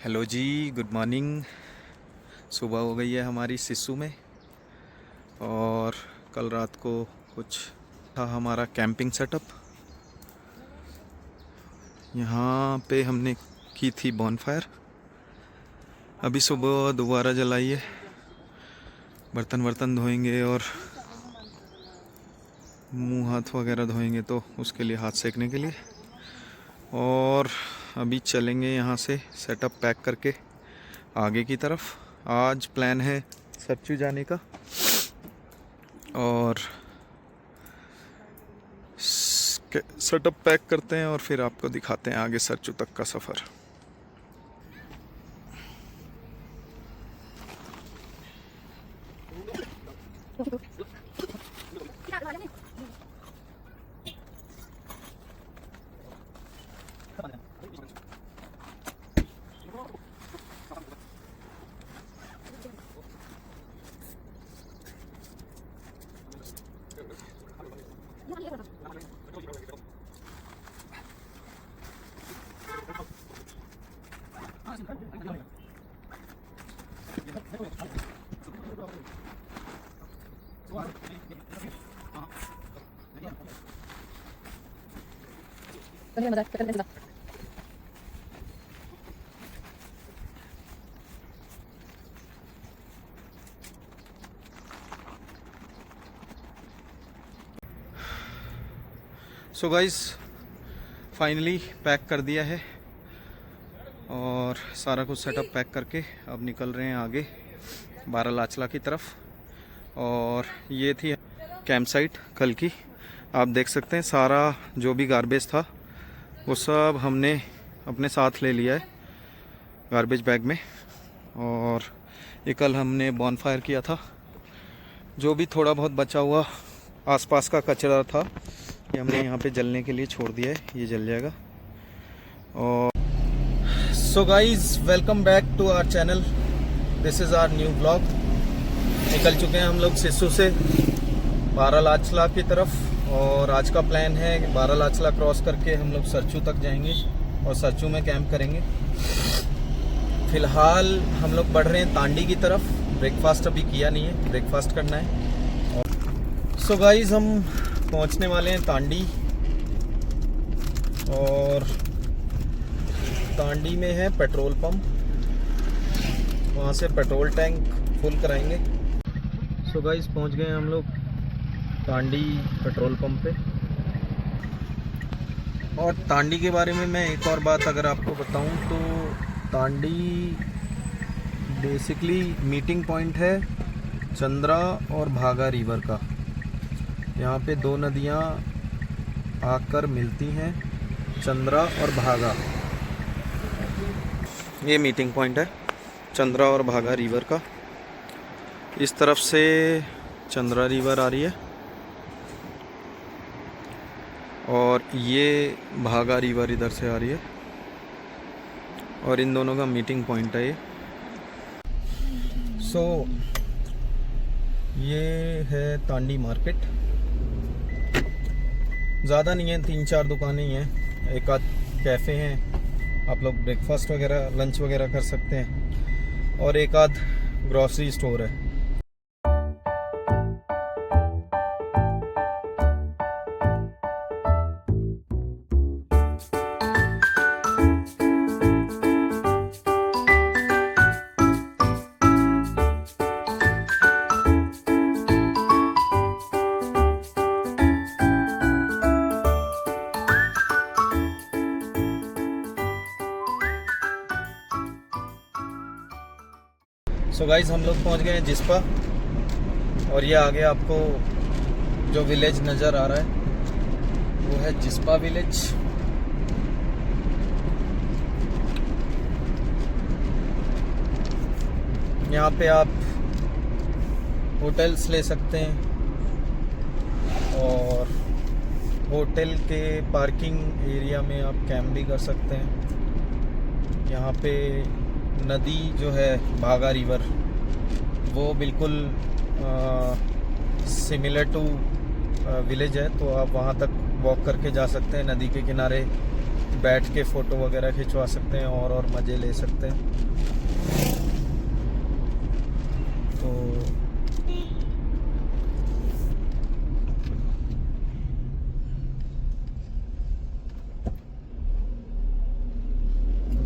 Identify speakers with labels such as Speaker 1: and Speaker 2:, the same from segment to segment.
Speaker 1: Hello जी, good morning. सुबह हो गई है हमारी सिस्सू में। और कल रात को कुछ था हमारा कैंपिंग सेटअप। यहाँ पे हमने की थी बॉनफायर। अभी सुबह दोबारा जलाई है। बर्तन वर्तन धोएंगे और मुंह हाथ वगैरह धोएंगे तो उसके लिए, हाथ सेकने के लिए। और अभी चलेंगे यहाँ से सेटअप पैक करके आगे की तरफ। आज प्लान है सरचू जाने का और सेटअप पैक करते हैं और फिर आपको दिखाते हैं आगे सरचू तक का सफ़र। सो गाइस, फाइनली पैक कर दिया है और सारा कुछ सेटअप पैक करके अब निकल रहे हैं आगे बारालाचला की तरफ। और ये थी कैंप साइट कल की। आप देख सकते हैं सारा जो भी गार्बेज था वो सब हमने अपने साथ ले लिया है गार्बेज बैग में। और ये कल हमने बॉनफायर किया था। जो भी थोड़ा बहुत बचा हुआ आसपास का कचरा था ये हमने यहाँ पे जलने के लिए छोड़ दिया है, ये जल जाएगा। और so guys, welcome back to our channel. This is our new blog. निकल चुके हैं हम लोग सिस्सू से बारालाचला की तरफ और आज का प्लान है कि बारालाचला क्रॉस करके हम लोग सरचू तक जाएंगे और सरचू में कैंप करेंगे। फ़िलहाल हम लोग बढ़ रहे हैं तांडी की तरफ। ब्रेकफास्ट अभी किया नहीं है, ब्रेकफास्ट करना है। और सो गाइज, हम पहुंचने वाले हैं तांडी और तांडी में है पेट्रोल पंप, वहाँ से पेट्रोल टैंक फुल कराएंगे। सो गाइस, पहुँच गए हम लोग तांडी पेट्रोल पंप पे। और तांडी के बारे में मैं एक और बात अगर आपको बताऊं तो तांडी बेसिकली मीटिंग पॉइंट है चंद्रा और भागा रिवर का। यहाँ पे दो नदियाँ आकर मिलती हैं, चंद्रा और भागा। ये मीटिंग पॉइंट है चंद्रा और भागा रिवर का। इस तरफ से चंद्रा रिवर आ रही है और ये भागा रिवर इधर से आ रही है और इन दोनों का मीटिंग पॉइंट है ये। सो ये है तांडी मार्केट। ज़्यादा नहीं है, 3-4 दुकानें ही हैं, एक आध कैफ़े हैं, आप लोग ब्रेकफास्ट वगैरह लंच वगैरह कर सकते हैं, और एक आध ग्रॉसरी स्टोर है। सो गाइज, हम लोग पहुंच गए हैं जिस्पा और ये आगे आपको जो विलेज नज़र आ रहा है वो है जिस्पा विलेज। यहाँ पे आप होटल्स ले सकते हैं और होटल के पार्किंग एरिया में आप कैंप भी कर सकते हैं। यहाँ पे नदी जो है भागा रिवर वो बिल्कुल सिमिलर टू विलेज है, तो आप वहाँ तक वॉक करके जा सकते हैं। नदी के किनारे बैठ के फ़ोटो वगैरह खिंचवा सकते हैं और मज़े ले सकते हैं। तो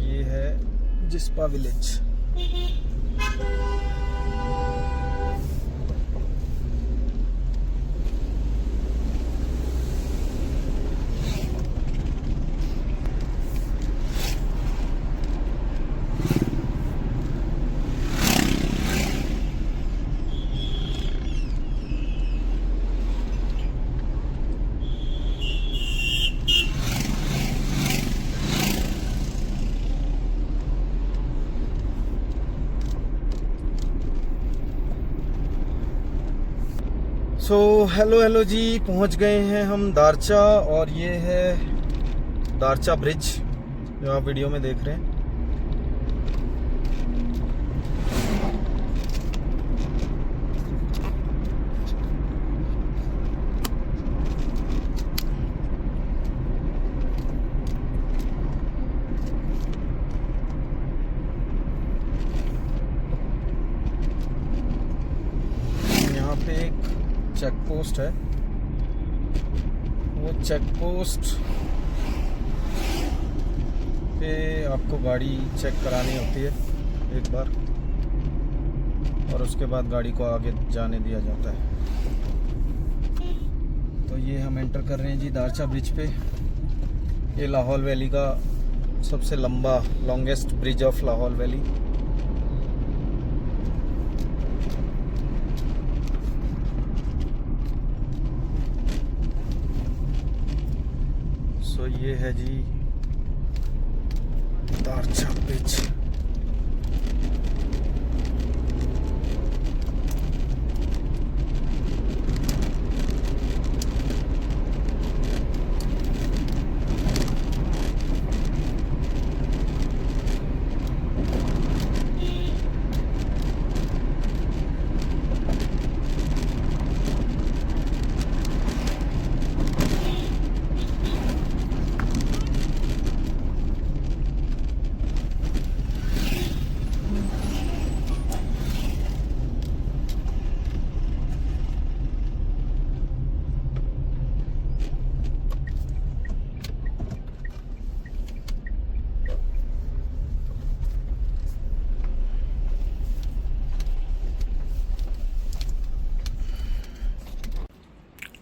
Speaker 1: ये है जिस्पा विलेज। सो हेलो जी, पहुंच गए हैं हम दारचा, और ये है दारचा ब्रिज जो आप वीडियो में देख रहे हैं। यहाँ पे एक चेक पोस्ट है, वो चेक पोस्ट पे आपको गाड़ी चेक करानी होती है एक बार, और उसके बाद गाड़ी को आगे जाने दिया जाता है। तो ये हम एंटर कर रहे हैं जी दारचा ब्रिज पे। ये लाहौल वैली का सबसे लंबा longest bridge of Lahaul valley. So ये है जी दारचा ब्रिज।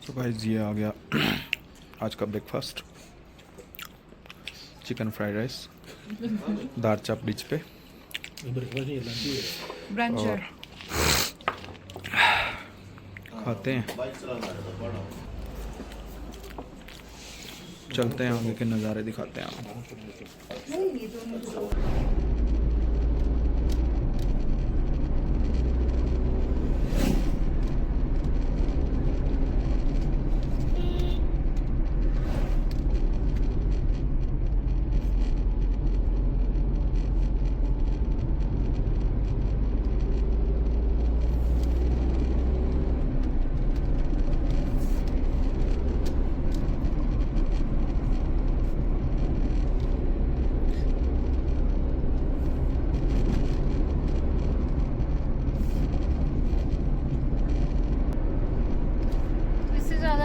Speaker 1: तो गाइस ये आ गया आज का breakfast, chicken fried rice Darcha bridge पे। और खाते हैं, चलते हैं आगे के नज़ारे दिखाते हैं आपको।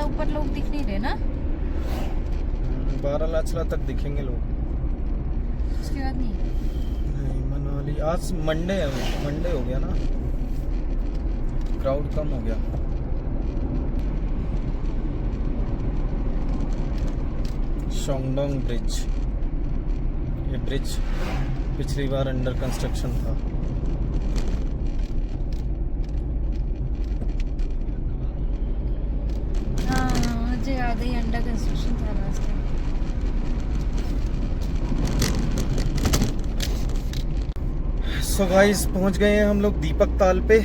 Speaker 2: ऊपर लोग दिख नहीं रहे ना,
Speaker 1: बारालाचला तक दिखेंगे लोग,
Speaker 2: उसके बाद नहीं।
Speaker 1: मनाली आज मंडे हो गया ना, क्राउड कम हो गया। शोंगडोंग ब्रिज, ये ब्रिज पिछली बार अंडर कंस्ट्रक्शन था।
Speaker 2: याद ही अंडर कंस्ट्रक्शन था लास्ट टाइम।
Speaker 1: सो गाइस पहुंच गए हैं हम लोग दीपक ताल पे।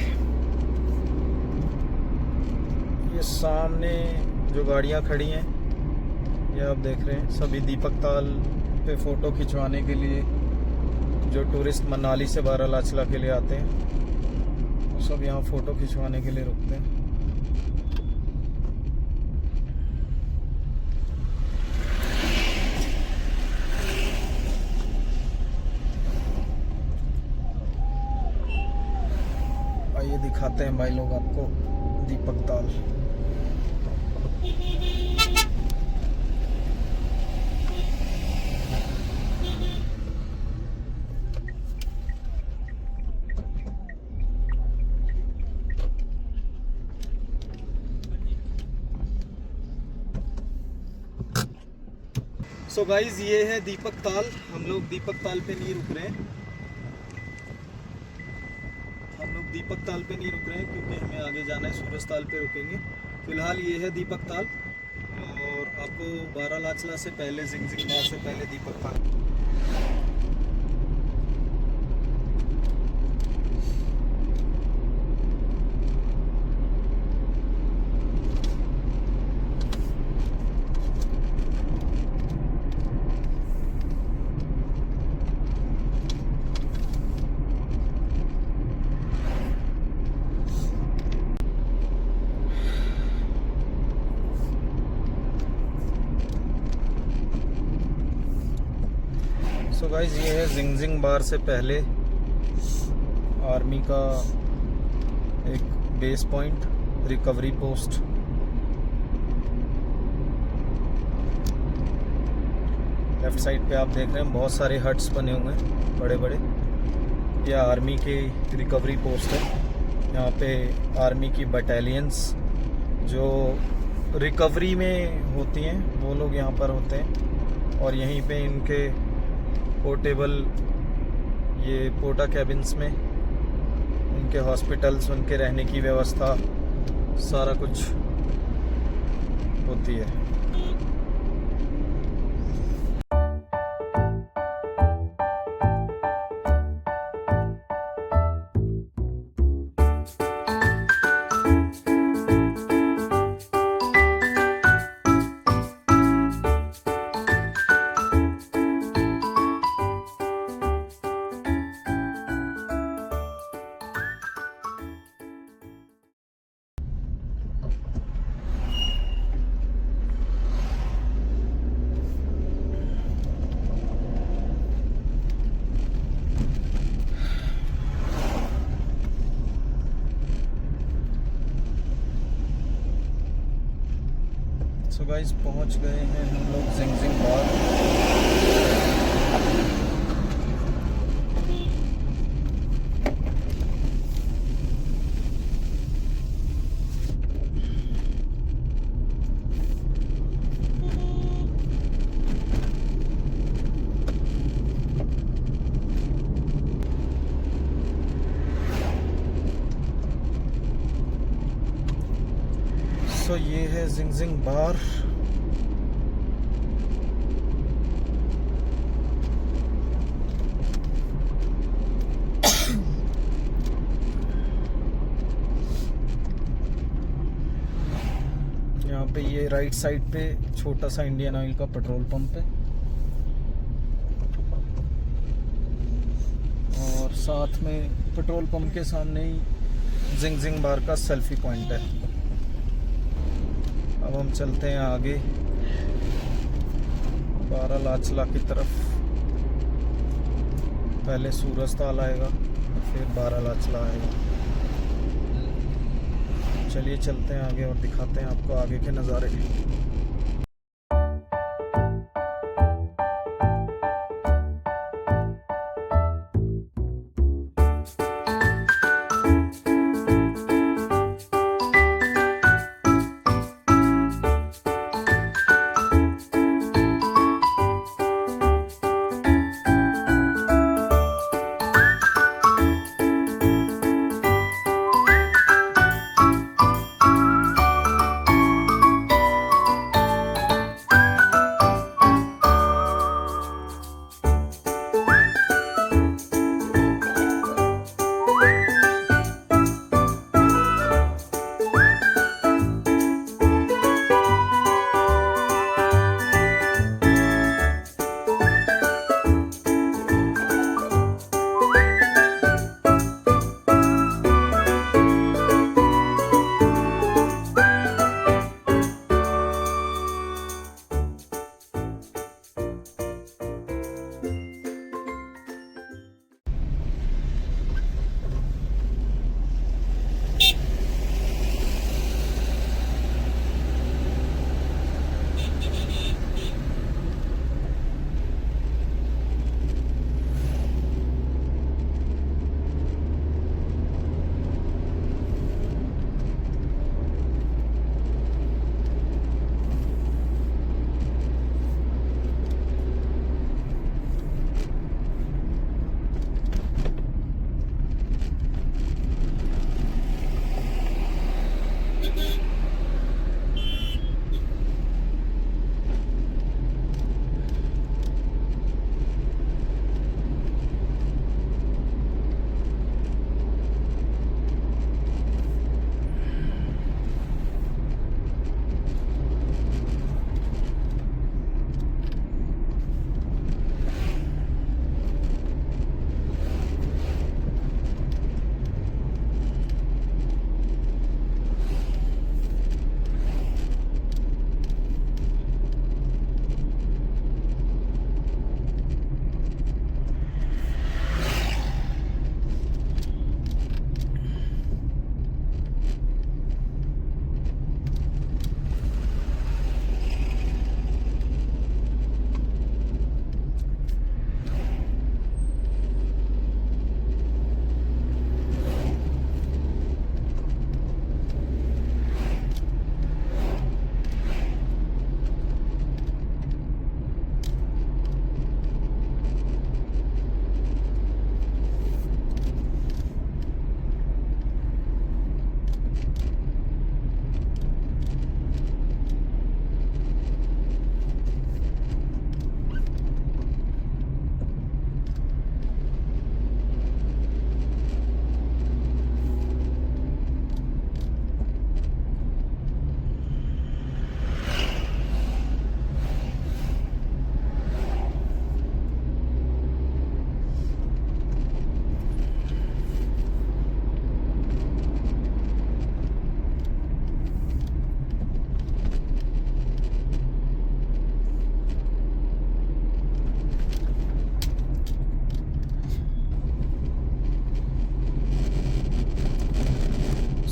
Speaker 1: ये सामने जो गाड़ियां खड़ी हैं ये आप देख रहे हैं, सभी दीपक ताल पे फ़ोटो खिंचवाने के लिए जो टूरिस्ट मनाली से बारालाचला के लिए आते हैं, वो सब यहाँ फ़ोटो खिंचवाने के लिए रुकते हैं। दिखाते हैं भाई लोग आपको दीपक ताल। सो गाइज ये है दीपक ताल। हम लोग दीपक ताल पे नहीं रुक रहे हैं, क्योंकि हमें आगे जाना है, सूरज ताल पे रुकेंगे। फिलहाल ये है दीपक ताल और आपको बारालाचला से पहले, जिंगजिंग बार से पहले दीपक ताल। सो गाइज ये है जिंगजिंग बार से पहले आर्मी का एक base point, recovery post. Left side पे आप देख रहे हैं बहुत सारे हट्स बने हुए हैं बड़े बड़े। यह आर्मी के रिकवरी पोस्ट है। यहाँ पे आर्मी की बटालियंस जो रिकवरी में होती हैं वो लोग यहाँ पर होते हैं, और यहीं पे इनके पोर्टेबल ये पोटा कैबिन्स में उनके हॉस्पिटल्स, उनके रहने की व्यवस्था, सारा कुछ होती है। सो गाइस पहुंच गए हैं हम लोग जिंगजिंग बार। सो ये है जिंगजिंग बार। यहाँ पे ये राइट साइड पे छोटा सा इंडियन ऑयल का पेट्रोल पंप है, और साथ में पेट्रोल पंप के सामने ही जिंगजिंग बार का सेल्फी पॉइंट है। अब हम चलते हैं आगे बारालाचला की तरफ। पहले सूरज ताल आएगा, फिर बारालाचला आएगा। चलिए चलते हैं आगे और दिखाते हैं आपको आगे के नज़ारे।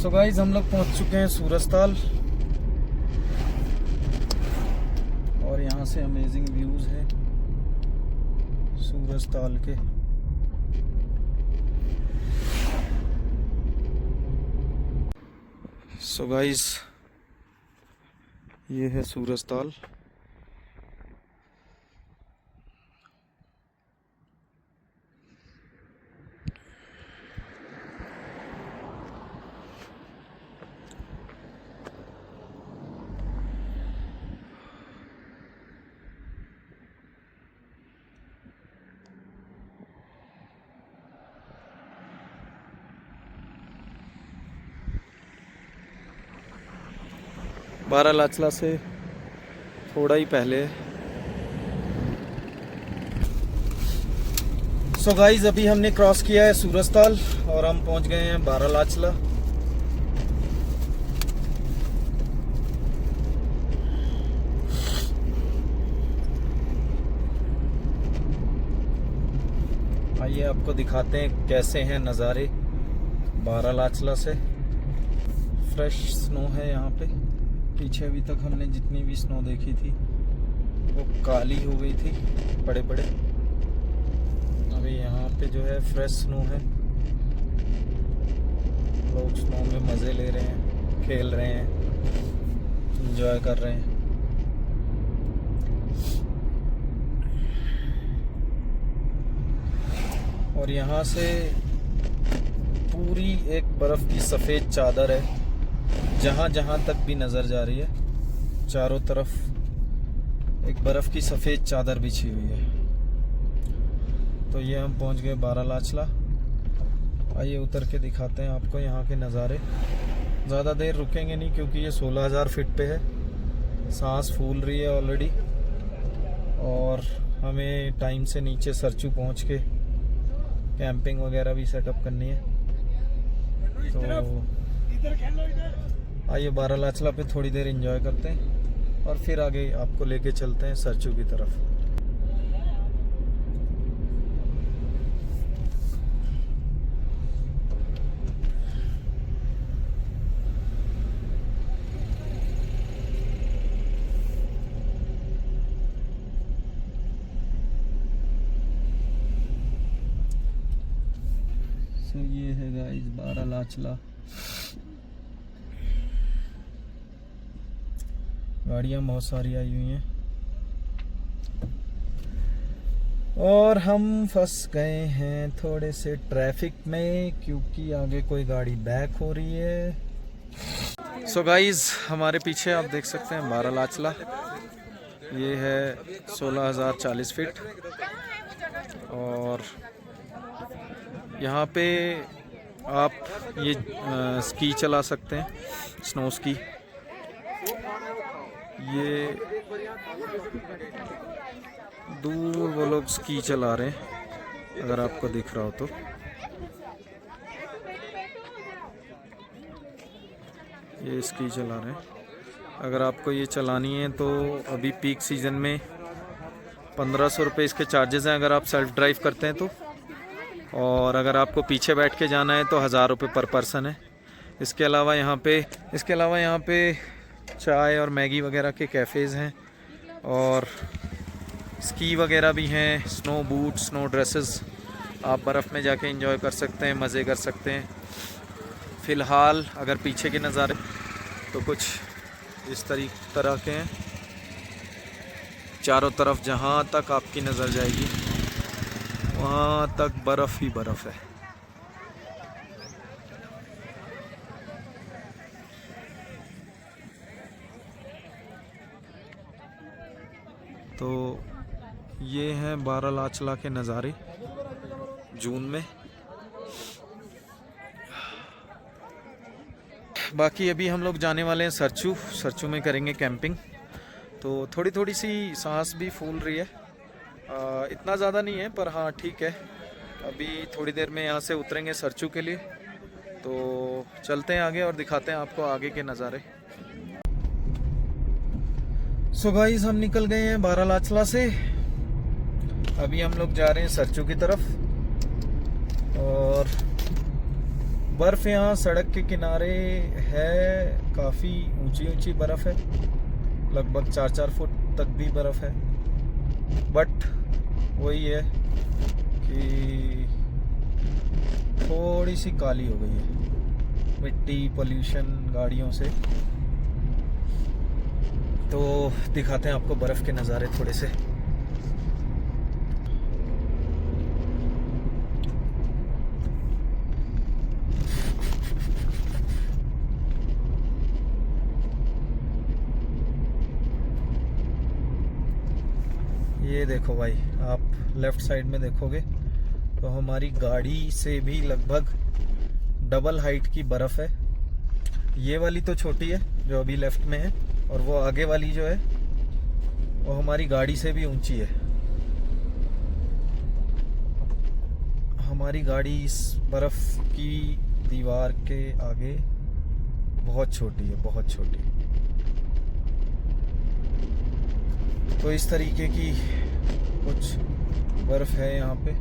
Speaker 1: सो गाइस हम लोग पहुंच चुके हैं सूरजताल और यहाँ से अमेजिंग व्यूज है सूरजताल के। सो गाइस ये है सूरजताल। बारालाचला से थोड़ा ही पहले। सो गाइस अभी हमने क्रॉस किया है सूरजताल और हम पहुंच गए हैं बारालाचला। आइए आपको दिखाते हैं कैसे हैं नज़ारे बारालाचला से। फ्रेश स्नो है यहाँ पे। पीछे अभी तक हमने जितनी भी स्नो देखी थी वो काली हो गई थी बड़े बड़े। अभी यहाँ पे जो है फ्रेश स्नो है। लोग स्नो में मज़े ले रहे हैं, खेल रहे हैं, एंजॉय कर रहे हैं। और यहाँ से पूरी एक बर्फ़ की सफ़ेद चादर है, जहाँ जहाँ तक भी नज़र जा रही है चारों तरफ एक बर्फ़ की सफ़ेद चादर बिछी हुई है। तो ये हम पहुँच गए बारालाचला। आइए उतर के दिखाते हैं आपको यहाँ के नज़ारे। ज़्यादा देर रुकेंगे नहीं क्योंकि ये 16,000 फीट पे है। सांस फूल रही है ऑलरेडी और हमें टाइम से नीचे सरचू पहुँच के कैंपिंग वगैरह भी सेटअप करनी है। तो आइए बारालाचला पे थोड़ी देर एंजॉय करते हैं और फिर आगे आपको लेके चलते हैं सरचू की तरफ। सो ये है गाइस बारालाचला। गाड़ियाँ बहुत सारी आई हुई हैं और हम फंस गए हैं थोड़े से ट्रैफिक में क्योंकि आगे कोई गाड़ी बैक हो रही है। सो गाइस हमारे पीछे आप देख सकते हैं बारालाचला। ये है 16,040 फीट और यहाँ पे आप ये स्की चला सकते हैं, स्नो स्की। ये दूर वो लोग स्की चला रहे हैं, अगर आपको दिख रहा हो तो। ये स्की चला रहे हैं। अगर आपको ये चलानी है तो अभी पीक सीज़न में 1500 रुपये इसके चार्जेस हैं अगर आप सेल्फ ड्राइव करते हैं तो। और अगर आपको पीछे बैठ के जाना है तो 1000 रुपये पर पर्सन है। इसके अलावा यहाँ पे चाय और मैगी वगैरह के कैफ़ेज़ हैं और स्की वगैरह भी हैं। स्नो बूट, स्नो ड्रेसेस, आप बर्फ़ में जाके एंजॉय कर सकते हैं, मज़े कर सकते हैं। फ़िलहाल अगर पीछे के नज़ारे तो कुछ इस तरह के हैं। चारों तरफ जहाँ तक आपकी नज़र जाएगी वहाँ तक बर्फ़ ही बर्फ़ है। तो ये हैं बारालाचला के नज़ारे जून में। बाकी अभी हम लोग जाने वाले हैं सरचू में करेंगे कैंपिंग। तो थोड़ी थोड़ी सी सांस भी फूल रही है, इतना ज़्यादा नहीं है पर हाँ ठीक है। अभी थोड़ी देर में यहाँ से उतरेंगे सरचू के लिए, तो चलते हैं आगे और दिखाते हैं आपको आगे के नज़ारे। सो गाइस हम निकल गए हैं बारालाचला से। अभी हम लोग जा रहे हैं सरचू की तरफ और बर्फ़ यहाँ सड़क के किनारे है, काफ़ी ऊंची ऊंची बर्फ़ है, लगभग 4-4 फुट तक भी बर्फ़ है। बट वही है कि थोड़ी सी काली हो गई है मिट्टी, पोल्यूशन, गाड़ियों से। तो दिखाते हैं आपको बर्फ़ के नज़ारे थोड़े से। ये देखो भाई, आप लेफ़्ट साइड में देखोगे तो हमारी गाड़ी से भी लगभग डबल हाइट की बर्फ़ है। ये वाली तो छोटी है जो अभी लेफ़्ट में है, और वो आगे वाली जो है वो हमारी गाड़ी से भी ऊंची है। हमारी गाड़ी इस बर्फ़ की दीवार के आगे बहुत छोटी है, बहुत छोटी। तो इस तरीके की कुछ बर्फ़ है यहाँ पे।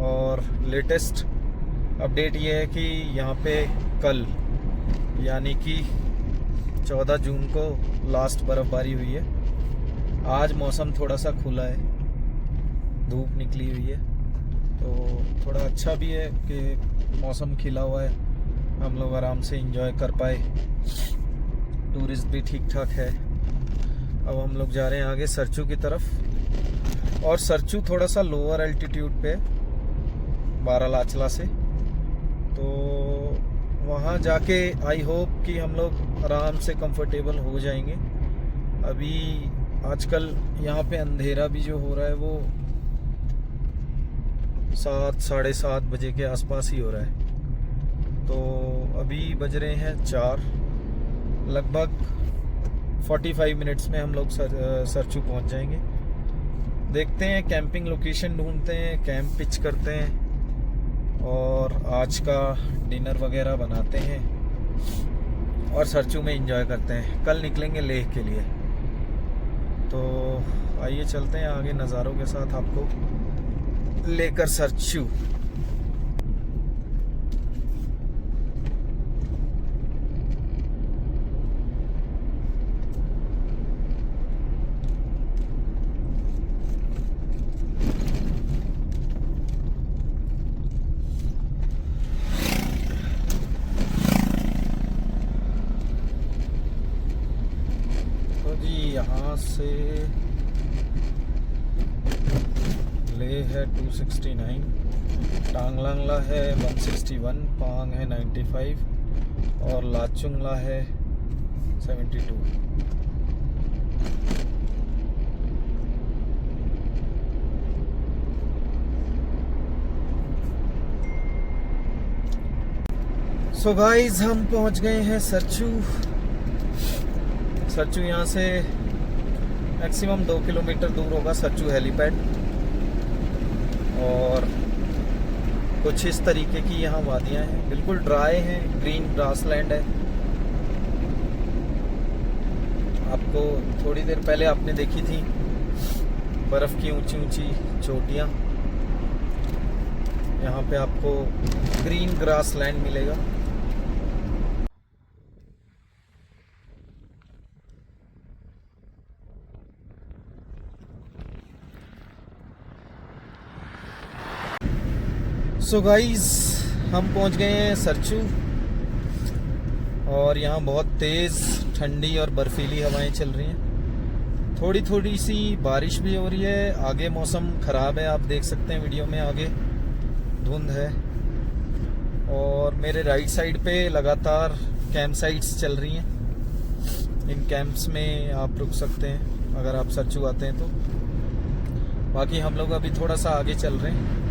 Speaker 1: और लेटेस्ट अपडेट ये है कि यहाँ पे कल यानी कि 14 जून को लास्ट बर्फ़बारी हुई है। आज मौसम थोड़ा सा खुला है, धूप निकली हुई है, तो थोड़ा अच्छा भी है कि मौसम खिला हुआ है, हम लोग आराम से एंजॉय कर पाए। टूरिस्ट भी ठीक ठाक है। अब हम लोग जा रहे हैं आगे सरचू की तरफ, और सरचू थोड़ा सा लोअर एल्टीट्यूड पे है बारालाचला से, तो वहाँ जाके आई होप कि हम लोग आराम से कंफर्टेबल हो जाएंगे। अभी आजकल यहाँ पे अंधेरा भी जो हो रहा है वो 7, 7:30 बजे के आसपास ही हो रहा है। तो अभी बज रहे हैं 4, लगभग 45 मिनट्स में हम लोग सरचू पहुँच जाएंगे। देखते हैं, कैंपिंग लोकेशन ढूंढते हैं, कैंप पिच करते हैं और आज का डिनर वगैरह बनाते हैं और सरचू में एंजॉय करते हैं। कल निकलेंगे लेह के लिए। तो आइए चलते हैं आगे नज़ारों के साथ आपको लेकर सरचू। यहाँ से ले है 269, टांगलांगला है 161, पांग है 95 और लाचुंगला है 72। सो गाइस, हम पहुंच गए हैं सरचू। सरचू यहाँ से मैक्सिमम 2 किलोमीटर दूर होगा सरचू हेलीपैड। और कुछ इस तरीके की यहाँ वादियाँ हैं, बिल्कुल ड्राई हैं, ग्रीन ग्रासलैंड है। आपको थोड़ी देर पहले आपने देखी थी बर्फ़ की ऊंची ऊंची चोटियाँ, यहाँ पे आपको ग्रीन ग्रासलैंड मिलेगा। सो गाइस, हम पहुंच गए हैं सरचू और यहाँ बहुत तेज़ ठंडी और बर्फीली हवाएं चल रही हैं। थोड़ी थोड़ी सी बारिश भी हो रही है। आगे मौसम ख़राब है, आप देख सकते हैं वीडियो में, आगे धुंध है। और मेरे राइट साइड पे लगातार कैंप साइट्स चल रही हैं। इन कैंप्स में आप रुक सकते हैं अगर आप सरचू आते हैं तो। बाकी हम लोग अभी थोड़ा सा आगे चल रहे हैं,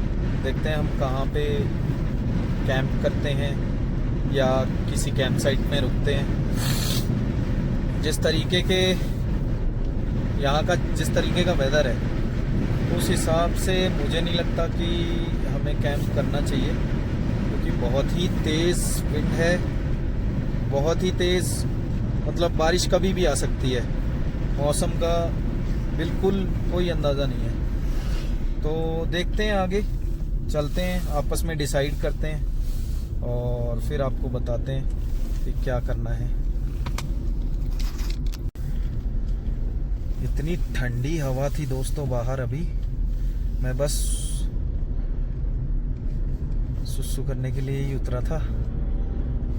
Speaker 1: देखते हैं हम कहाँ पे कैंप करते हैं या किसी कैंप साइट में रुकते हैं। जिस तरीके के यहाँ का जिस तरीके का वेदर है उस हिसाब से मुझे नहीं लगता कि हमें कैंप करना चाहिए, क्योंकि बहुत ही तेज़ विंड है, बहुत ही तेज़, मतलब बारिश कभी भी आ सकती है। मौसम का बिल्कुल कोई अंदाज़ा नहीं है। तो देखते हैं, आगे चलते हैं, आपस में डिसाइड करते हैं और फिर आपको बताते हैं कि क्या करना है। इतनी ठंडी हवा थी दोस्तों बाहर, अभी मैं बस सुसु करने के लिए ही उतरा था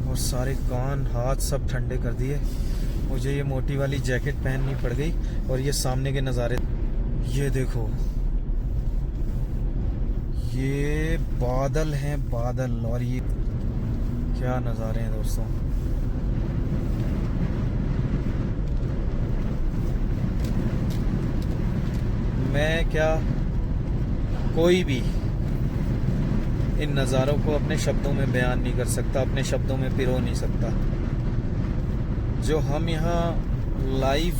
Speaker 1: और सारे कान हाथ सब ठंडे कर दिए। मुझे ये मोटी वाली जैकेट पहननी पड़ गई। और ये सामने के नज़ारे, ये देखो, ये बादल हैं बादल, और ये क्या नज़ारे हैं दोस्तों। मैं क्या, कोई भी इन नज़ारों को अपने शब्दों में बयान नहीं कर सकता, अपने शब्दों में पिरो नहीं सकता। जो हम यहाँ लाइव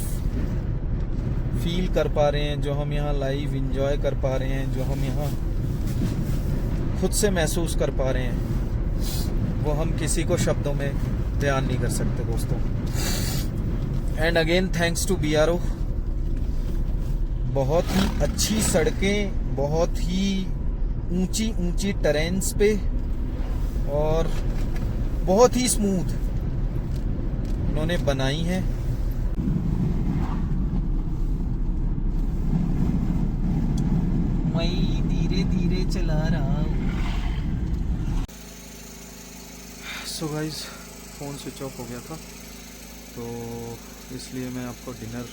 Speaker 1: फील कर पा रहे हैं, जो हम यहाँ लाइव एंजॉय कर पा रहे हैं, जो हम यहाँ खुद से महसूस कर पा रहे हैं, वो हम किसी को शब्दों में बयान नहीं कर सकते दोस्तों। And again thanks to BRO। बहुत ही अच्छी सड़कें, बहुत ही ऊंची ऊंची टेरेन्स पे, और बहुत ही स्मूथ उन्होंने बनाई है। मैं धीरे धीरे चला रहा हूँ। So guys, phone switch off हो गया था, तो इसलिए मैं आपको डिनर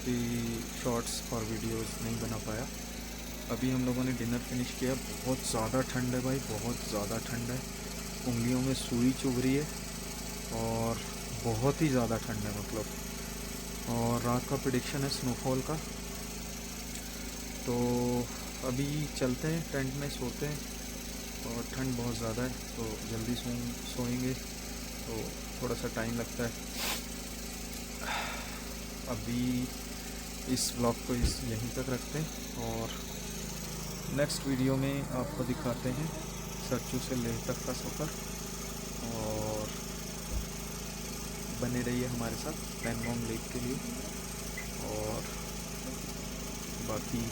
Speaker 1: की शॉर्ट्स और वीडियोस नहीं बना पाया। अभी हम लोगों ने डिनर फिनिश किया। बहुत ज़्यादा ठंड है भाई, बहुत ज़्यादा ठंड है। उंगलियों में सुई चुभ रही है और बहुत ही ज़्यादा ठंड है मतलब। और रात का प्रेडिक्शन है स्नोफॉल का। तो अभी चलते हैं टेंट में, सोते हैं, और ठंड बहुत ज़्यादा है तो जल्दी सोएंगे तो थोड़ा सा टाइम लगता है। अभी इस ब्लॉग को यहीं तक रखते हैं और नेक्स्ट वीडियो में आपको दिखाते हैं सरचू से लेह तक का सफ़र। और बने रहिए हमारे साथ पैंगोंग लेक के लिए, और बाकी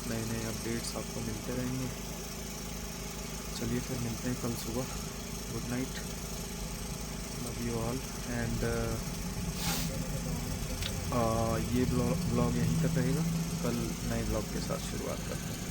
Speaker 1: नए नए अपडेट्स आपको मिलते रहेंगे। चलिए फिर मिलते हैं कल सुबह। Good night, love you all. And ये ब्लॉग यहीं तक रहेगा। कल नए ब्लॉग के साथ शुरुआत करते हैं।